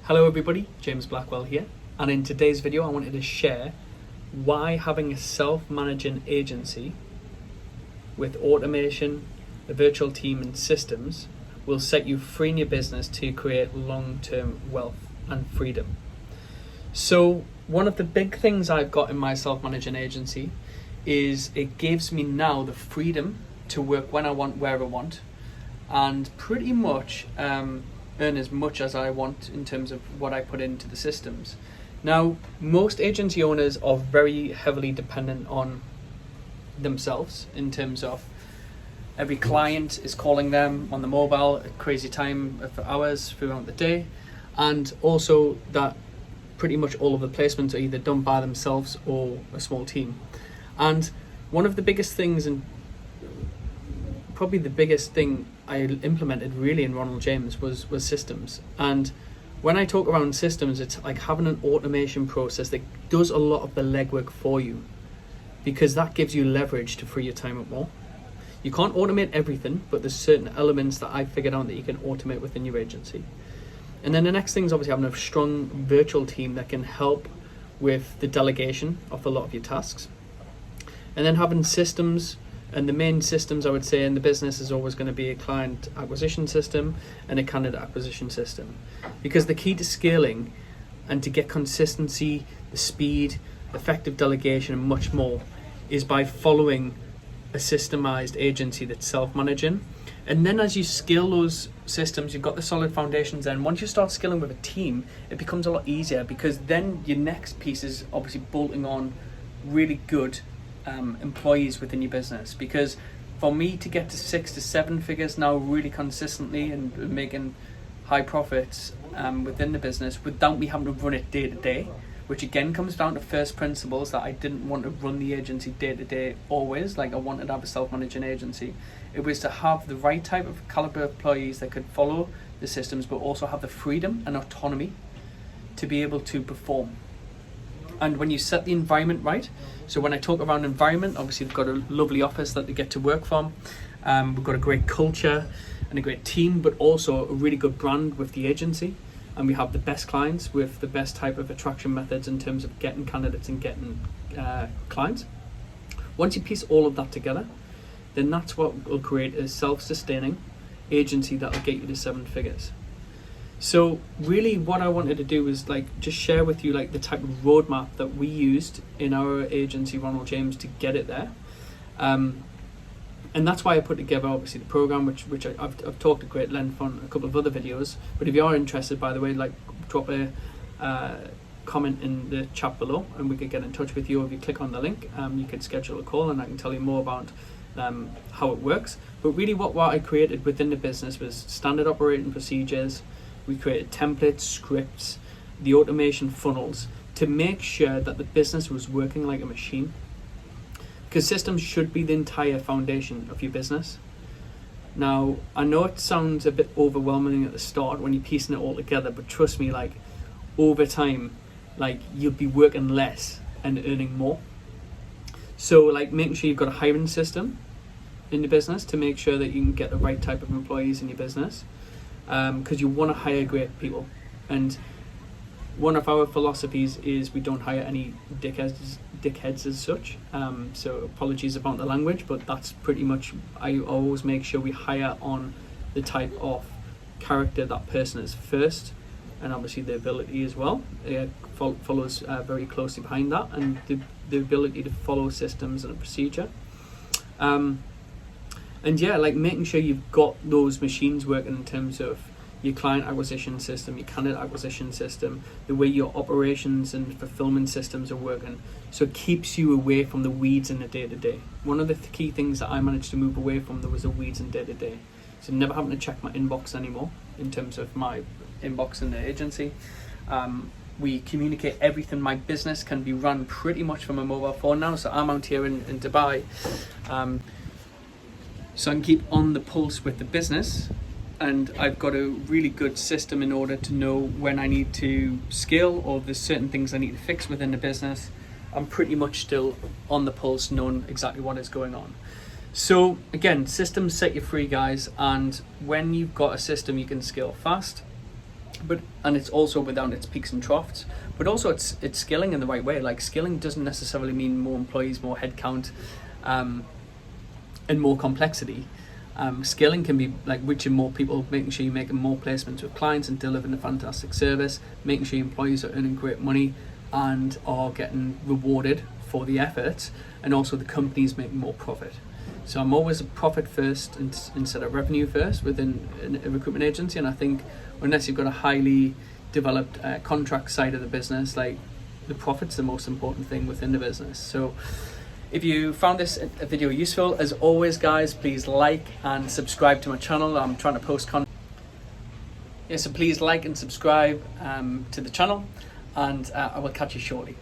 Hello everybody, James Blackwell here, and in today's video I wanted to share why having a self-managing agency with automation, a virtual team and systems will set you free in your business to create long-term wealth and freedom. So one of the big things I've got in my self-managing agency is it gives me now the freedom to work when I want, where I want, and pretty much earn as much as I want in terms of what I put into the systems. Now, most agency owners are very heavily dependent on themselves in terms of every client is calling them on the mobile at crazy time for hours throughout the day, and also that pretty much all of the placements are either done by themselves or a small team. And one of the biggest things, and probably the biggest thing I implemented really in Ronald James was systems. And when I talk around systems, it's like having an automation process that does a lot of the legwork for you, because that gives you leverage to free your time up more. You can't automate everything, but there's certain elements that I figured out that you can automate within your agency. And then the next thing is obviously having a strong virtual team that can help with the delegation of a lot of your tasks. And then having systems, and the main systems I would say in the business is always going to be a client acquisition system and a candidate acquisition system. Because the key to scaling and to get consistency, the speed, effective delegation and much more is by following a systemized agency that's self-managing. And then as you scale those systems, you've got the solid foundations. And once you start scaling with a team, it becomes a lot easier, because then your next piece is obviously bolting on really good employees within your business. Because for me to get to 6 to 7 figures now really consistently and making high profits within the business without me having to run it day to day, which again comes down to first principles, that I didn't want to run the agency day to day always. Like, I wanted to have a self-managing agency. It was to have the right type of caliber of employees that could follow the systems but also have the freedom and autonomy to be able to perform. And when you set the environment right, so when I talk around environment, obviously we've got a lovely office that they get to work from. We've got a great culture and a great team, but also a really good brand with the agency. And we have the best clients with the best type of attraction methods in terms of getting candidates and getting clients. Once you piece all of that together, then that's what will create a self-sustaining agency that will get you to 7 figures. So really what I wanted to do is just share with you the type of roadmap that we used in our agency, Ronald James, to get it there. And that's why I put together obviously the program, which I've talked at great length on a couple of other videos. But if you are interested, by the way, drop a comment in the chat below and we could get in touch with you. If you click on the link, you could schedule a call and I can tell you more about how it works. But really what I created within the business was standard operating procedures. We created templates, scripts, the automation funnels to make sure that the business was working like a machine. Because systems should be the entire foundation of your business. Now, I know it sounds a bit overwhelming at the start when you're piecing it all together, but trust me, over time, you'll be working less and earning more. So making sure you've got a hiring system in the business to make sure that you can get the right type of employees in your business. Because you want to hire great people. And one of our philosophies is we don't hire any dickheads as such. So apologies about the language, but that's pretty much, I always make sure we hire on the type of character that person is first, and obviously the ability as well. It follows very closely behind that, and the ability to follow systems and a procedure. And yeah, making sure you've got those machines working in terms of your client acquisition system, your candidate acquisition system, the way your operations and fulfillment systems are working. So it keeps you away from the weeds in the day-to-day. One of the key things that I managed to move away from was the weeds in day-to-day. So never having to check my inbox anymore in terms of my inbox in the agency. We communicate everything. My business can be run pretty much from a mobile phone now. So I'm out here in Dubai. So I can keep on the pulse with the business, and I've got a really good system in order to know when I need to scale or there's certain things I need to fix within the business. I'm pretty much still on the pulse, knowing exactly what is going on. So again, systems set you free, guys, and when you've got a system, you can scale fast. and it's also without its peaks and troughs, but also it's scaling in the right way. Like, scaling doesn't necessarily mean more employees, more headcount, and more complexity. Scaling can be like reaching more people, making sure you're making more placements with clients and delivering a fantastic service, making sure your employees are earning great money and are getting rewarded for the effort, and also the company's making more profit. So I'm always a profit first instead of revenue first within a recruitment agency. And I think unless you've got a highly developed contract side of the business, like, the profit's the most important thing within the business. So if you found this video useful, as always guys, please like and subscribe to my channel. I'm trying to post content. Yeah, so please like and subscribe to the channel, and I will catch you shortly.